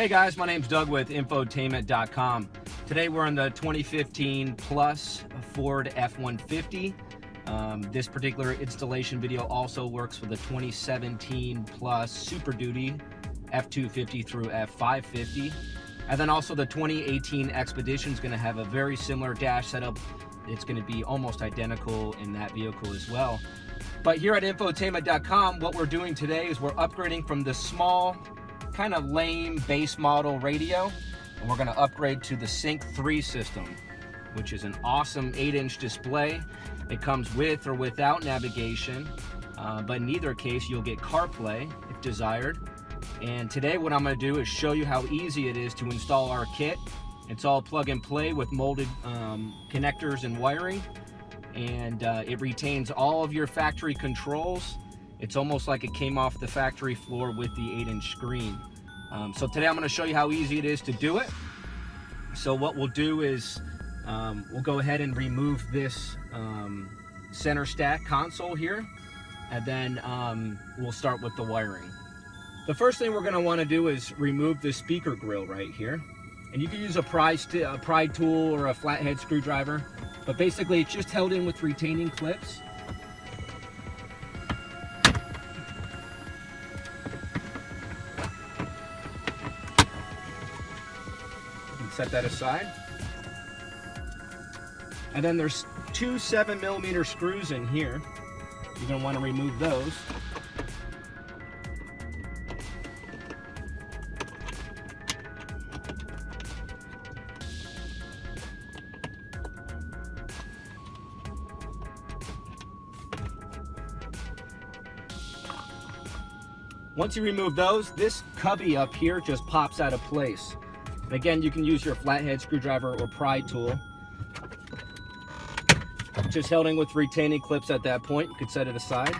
Hey guys, my name's Doug with Infotainment.com. Today we're on the 2015 Plus Ford F-150. This particular installation video also works for the 2017 Plus Super Duty F-250 through F-550. And then also the 2018 Expedition is going to have a very similar dash setup. It's going to be almost identical in that vehicle as well. But here at Infotainment.com, what we're doing today is we're upgrading from the small, kind of lame base model radio, and we're going to upgrade to the Sync 3 system, which is an awesome 8-inch display. It comes with or without navigation, but in either case you'll get CarPlay if desired. And today what I'm going to do is show you how easy it is to install our kit. It's all plug and play with molded connectors and wiring, and it retains all of your factory controls. It's almost like it came off the factory floor with the 8-inch screen. So today I'm going to show you how easy it is to do it. So what we'll do is we'll go ahead and remove this center stack console here, and then we'll start with the wiring. The first thing we're going to want to do is remove the speaker grill right here. And you can use a pry tool or a flathead screwdriver, but basically it's just held in with retaining clips. Set that aside. And then there's two 7mm screws in here. You're going to want to remove those. Once you remove those, this cubby up here just pops out of place. And again, you can use your flathead screwdriver or pry tool. Just held in with retaining clips at that point. You could set it aside.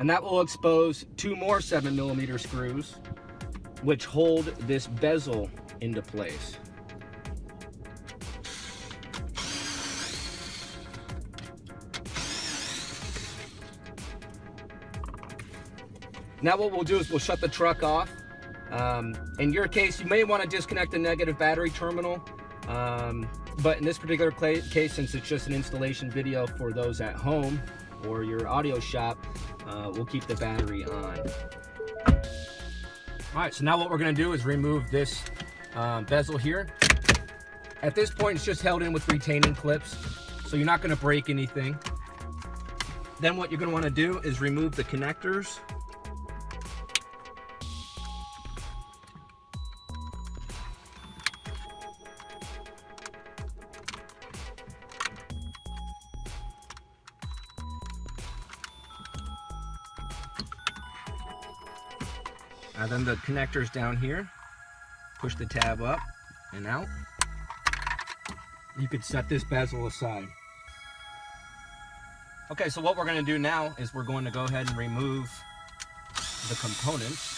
And that will expose two more 7mm screws, which hold this bezel into place. Now what we'll do is we'll shut the truck off. In your case, you may want to disconnect the negative battery terminal, but in this particular case, since it's just an installation video for those at home or your audio shop, we'll keep the battery on. All right, so now what we're going to do is remove this bezel here. At this point, it's just held in with retaining clips, so you're not going to break anything. Then what you're going to want to do is remove the connectors. And then the connectors down here, push the tab up and out. You could set this bezel aside. Okay, so what we're going to do now is we're going to go ahead and remove the components.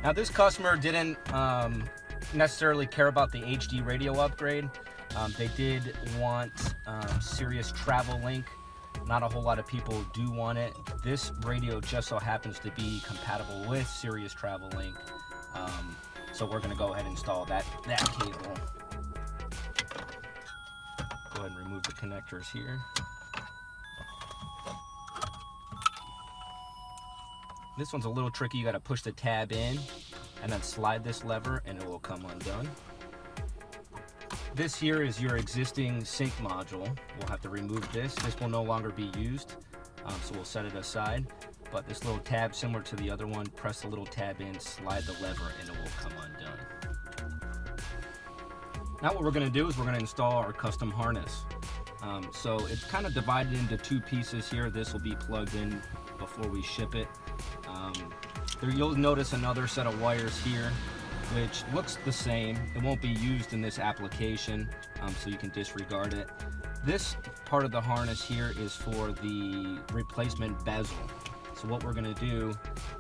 Now this customer didn't necessarily care about the HD radio upgrade. They did want Sirius Travel Link. Not a whole lot of people do want it. This radio just so happens to be compatible with Sirius Travel Link. So we're going to go ahead and install that cable. Go ahead and remove the connectors here. This one's a little tricky. You got to push the tab in and then slide this lever and it will come undone. This here is your existing sync module. We'll have to remove this. This will no longer be used, so we'll set it aside. But this little tab, similar to the other one, press the little tab in, slide the lever, and it will come undone. Now what we're going to do is we're going to install our custom harness. So it's kind of divided into two pieces here. This will be plugged in before we ship it. You'll notice another set of wires here which looks the same. It won't be used in this application, so you can disregard it. This part of the harness here is for the replacement bezel. So what we're going to do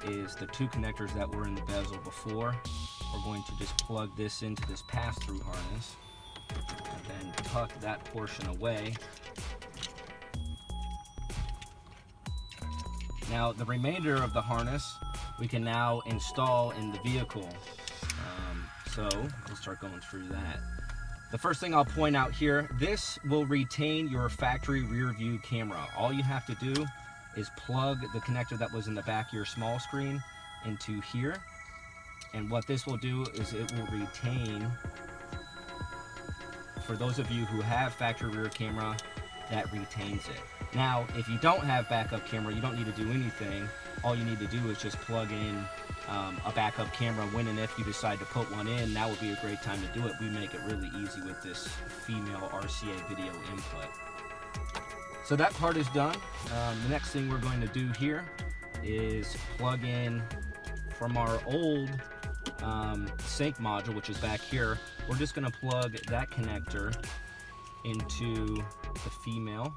is the two connectors that were in the bezel before, we're going to just plug this into this pass-through harness and then tuck that portion away. Now the remainder of the harness we can now install in the vehicle. So we'll start going through that. The first thing I'll point out here, this will retain your factory rear view camera. All you have to do is plug the connector that was in the back of your small screen into here. And what this will do is it will retain, for those of you who have factory rear camera, that retains it. Now, if you don't have backup camera, you don't need to do anything. All you need to do is just plug in a backup camera when and if you decide to put one in. That would be a great time to do it. We make it really easy with this female RCA video input. So that part is done. The next thing we're going to do here is plug in from our old sync module, which is back here. We're just going to plug that connector into the female,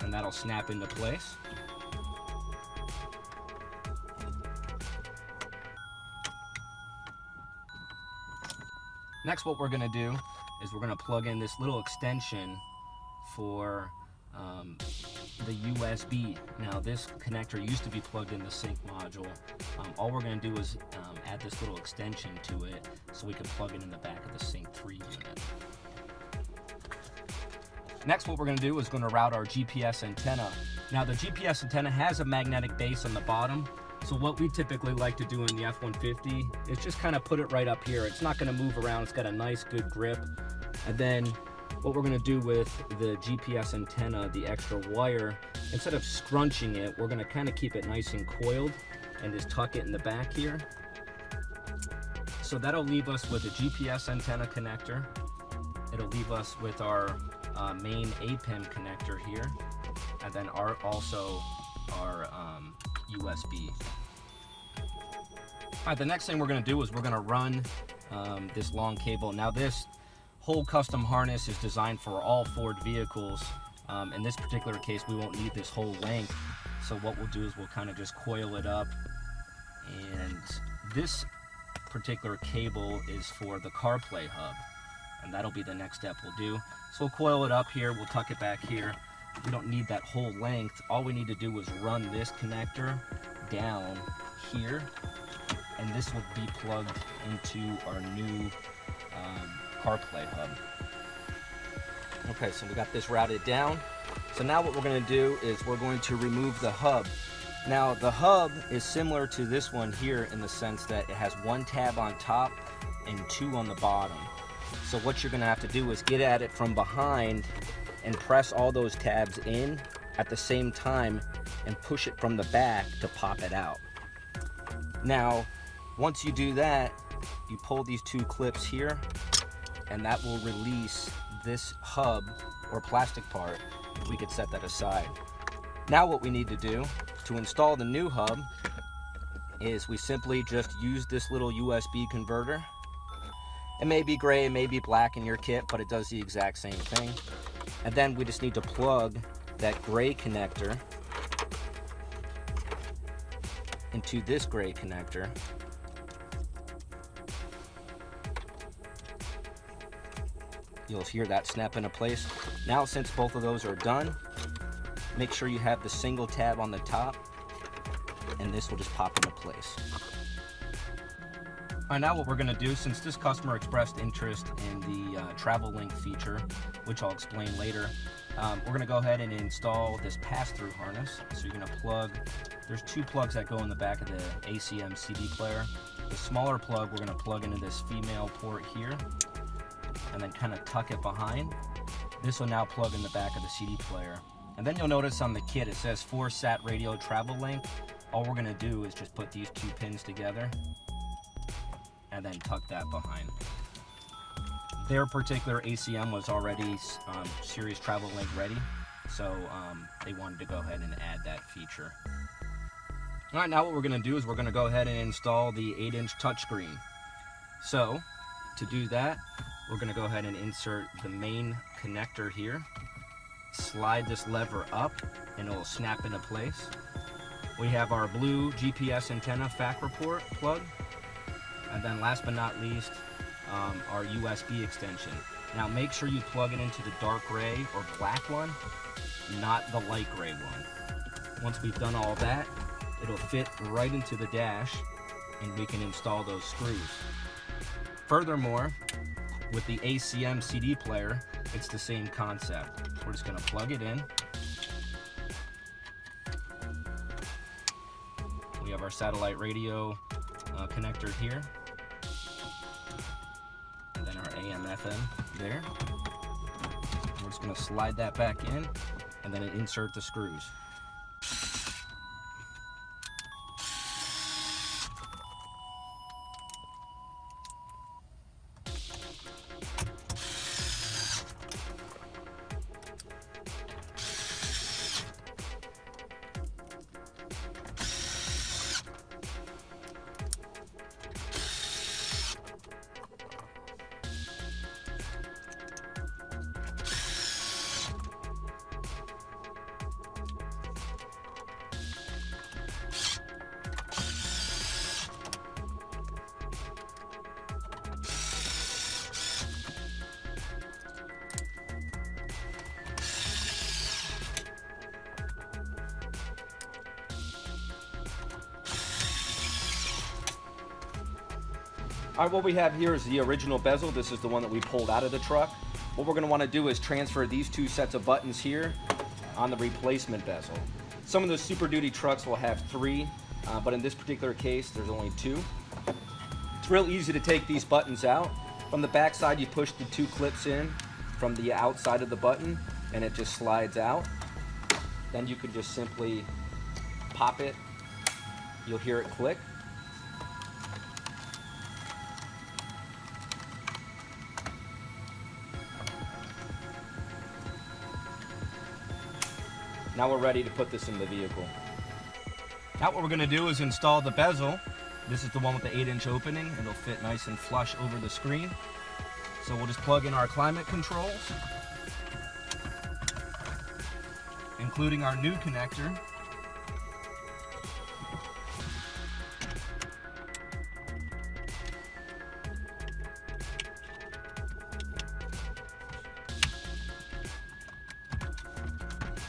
and that'll snap into place. Next, what we're going to do is we're going to plug in this little extension for the USB. Now this connector used to be plugged in the sync module. All we're going to do is add this little extension to it so we can plug it in the back of the sync 3 unit. Next, what we're going to do is going to route our GPS antenna. Now the GPS antenna has a magnetic base on the bottom. So what we typically like to do in the F-150 is just kind of put it right up here. It's not going to move around. It's got a nice good grip. And then what we're going to do with the GPS antenna, the extra wire, instead of scrunching it, we're going to kind of keep it nice and coiled and just tuck it in the back here. So that'll leave us with a GPS antenna connector. It'll leave us with our main APIM connector here, and then also our USB. All right, the next thing we're going to do is we're going to run this long cable. Now this whole custom harness is designed for all Ford vehicles. In this particular case, we won't need this whole length. So what we'll do is we'll kind of just coil it up. And this particular cable is for the CarPlay hub. And that'll be the next step we'll do. So we'll coil it up here, we'll tuck it back here. We don't need that whole length. All we need to do is run this connector down here, and this will be plugged into our new CarPlay hub. Okay, so we got this routed down. So now what we're going to do is we're going to remove the hub. Now the hub is similar to this one here in the sense that it has one tab on top and two on the bottom. So what you're going to have to do is get at it from behind and press all those tabs in at the same time and push it from the back to pop it out. Now, once you do that, you pull these two clips here, and that will release this hub or plastic part. We could set that aside. Now what we need to do to install the new hub is we simply just use this little USB converter. It may be gray, it may be black in your kit, but it does the exact same thing. And then we just need to plug that gray connector into this gray connector. You'll hear that snap into place. Now, since both of those are done, make sure you have the single tab on the top, and this will just pop into place. All right, now what we're going to do, since this customer expressed interest in the travel link feature, which I'll explain later, we're going to go ahead and install this pass-through harness. So you're going to plug, there's two plugs that go in the back of the ACM CD player. The smaller plug we're going to plug into this female port here, and then kind of tuck it behind. This will now plug in the back of the CD player. And then you'll notice on the kit it says 4SAT radio travel link. All we're going to do is just put these two pins together and then tuck that behind. Their particular ACM was already Series Travel Link ready, so they wanted to go ahead and add that feature. All right, now what we're gonna do is we're gonna go ahead and install the 8-inch touchscreen. So to do that, we're gonna go ahead and insert the main connector here, slide this lever up, and it'll snap into place. We have our blue GPS antenna FACR port plug, and then last but not least, our USB extension. Now make sure you plug it into the dark gray or black one, not the light gray one. Once we've done all that, it'll fit right into the dash and we can install those screws. Furthermore, with the ACM CD player, it's the same concept. We're just gonna plug it in. We have our satellite radio connector here. And then our AM FM there. We're just gonna slide that back in and then insert the screws. All right, what we have here is the original bezel. This is the one that we pulled out of the truck. What we're gonna wanna do is transfer these two sets of buttons here on the replacement bezel. Some of the Super Duty trucks will have 3, but in this particular case, there's only 2. It's real easy to take these buttons out. From the back side, you push the 2 clips in from the outside of the button, and it just slides out. Then you can just simply pop it. You'll hear it click. Now we're ready to put this in the vehicle. Now what we're gonna do is install the bezel. This is the one with the 8-inch opening. It'll fit nice and flush over the screen. So we'll just plug in our climate controls, including our new connector.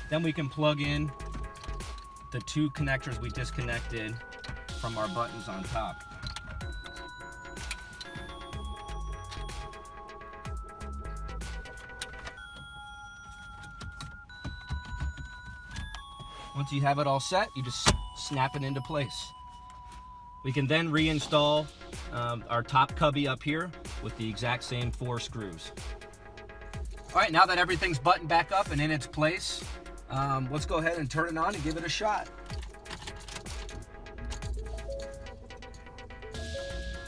Then we can plug in the 2 connectors we disconnected from our buttons on top. Once you have it all set, you just snap it into place. We can then reinstall our top cubby up here with the exact same 4 screws. All right, now that everything's buttoned back up and in its place, let's go ahead and turn it on and give it a shot.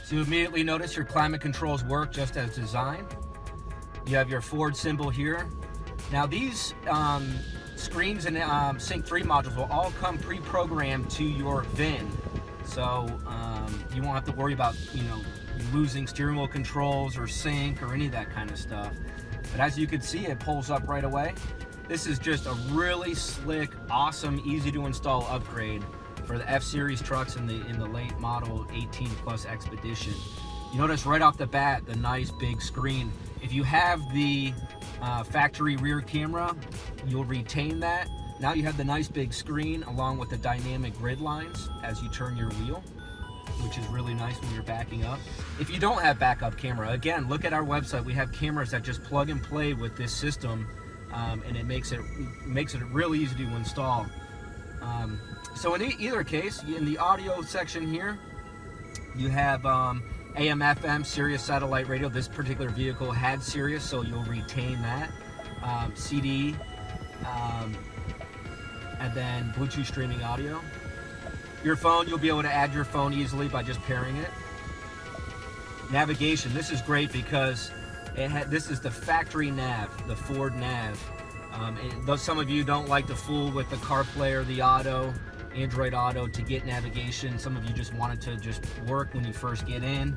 So you immediately notice your climate controls work just as designed. You have your Ford symbol here. Now these screens and Sync 3 modules will all come pre-programmed to your VIN. So you won't have to worry about, losing steering wheel controls or sync or any of that kind of stuff. But as you can see, it pulls up right away. This is just a really slick, awesome, easy to install upgrade for the F-Series trucks in the late model 18 Plus Expedition. You notice right off the bat the nice big screen. If you have the factory rear camera, you'll retain that. Now you have the nice big screen along with the dynamic grid lines as you turn your wheel, which is really nice when you're backing up. If you don't have backup camera, again, look at our website. We have cameras that just plug and play with this system, and it makes it really easy to install. So in either case, in the audio section here, you have AM, FM, Sirius satellite radio. This particular vehicle had Sirius, so you'll retain that. CD, and then Bluetooth streaming audio. Your phone, you'll be able to add your phone easily by just pairing it. Navigation, this is great because this is the factory nav, the Ford nav. Though some of you don't like to fool with the CarPlay or the auto, Android Auto to get navigation. Some of you just want it to just work when you first get in,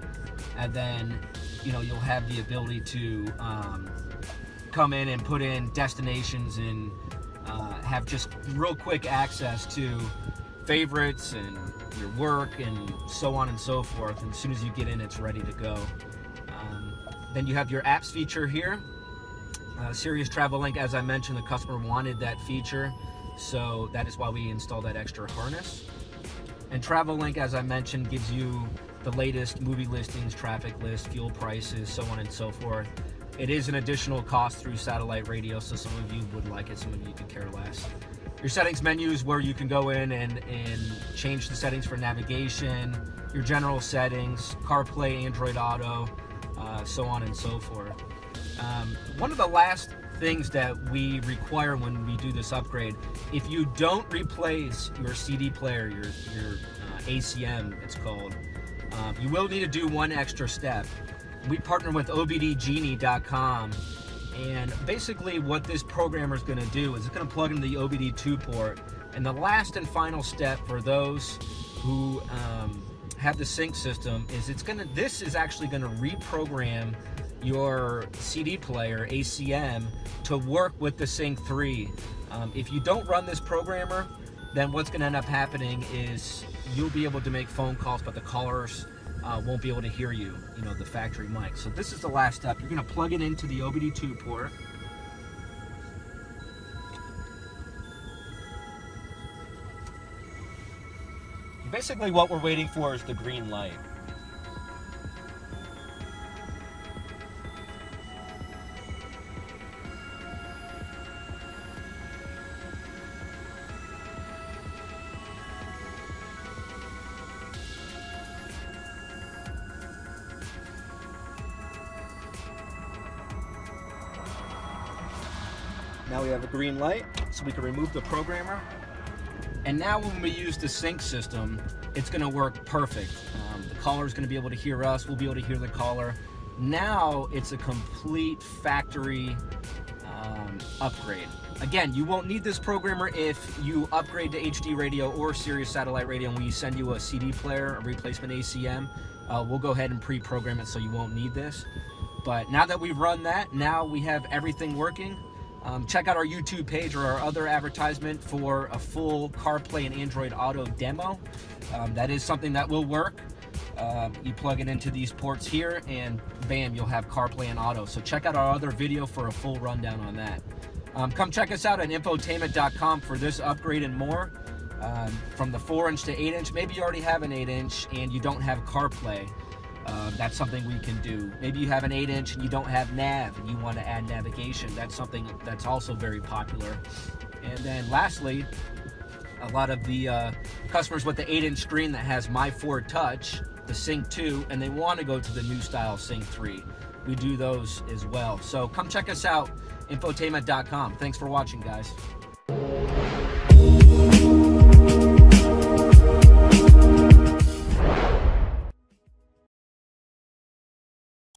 and then you'll have the ability to come in and put in destinations and have just real quick access to favorites and your work and so on and so forth. And as soon as you get in, it's ready to go. Then you have your apps feature here. Sirius Travel Link, as I mentioned, the customer wanted that feature, so that is why we installed that extra harness. And Travel Link, as I mentioned, gives you the latest movie listings, traffic lists, fuel prices, so on and so forth. It is an additional cost through satellite radio, so some of you would like it, some of you could care less. Your settings menu is where you can go in and change the settings for navigation, your general settings, CarPlay, Android Auto, so on and so forth. One of the last things that we require when we do this upgrade, if you don't replace your CD player, your ACM it's called, you will need to do one extra step. We partner with obdgenie.com, and basically what this programmer is going to do is it's going to plug into the OBD2 port, and the last and final step for those who have the sync system is this is actually going to reprogram your CD player ACM to work with the Sync 3. If you don't run this programmer, then what's going to end up happening is you'll be able to make phone calls, but the callers won't be able to hear you, the factory mic. So this is the last step. You're going to plug it into the OBD2 port. Basically what we're waiting for is the green light. Now we have a green light, so we can remove the programmer. And now when we use the sync system, it's going to work perfect. The caller is going to be able to hear us, we'll be able to hear the caller. Now it's a complete factory upgrade. Again, you won't need this programmer if you upgrade to HD radio or Sirius satellite radio, and we send you a CD player, a replacement ACM. We'll go ahead and pre-program it so you won't need this. But now that we've run that, now we have everything working. Check out our YouTube page or our other advertisement for a full CarPlay and Android Auto demo. That is something that will work. You plug it into these ports here and bam, you'll have CarPlay and Auto. So check out our other video for a full rundown on that. Come check us out at Infotainment.com for this upgrade and more. From the 4-inch to 8-inch, maybe you already have an 8-inch and you don't have CarPlay. That's something we can do. Maybe you have an 8-inch and you don't have nav and you want to add navigation. That's something that's also very popular. And then lastly, a lot of the customers with the 8-inch screen that has My Ford Touch, the Sync 2, and they want to go to the new style Sync 3. We do those as well. So come check us out, Infotainment.com. Thanks for watching, guys.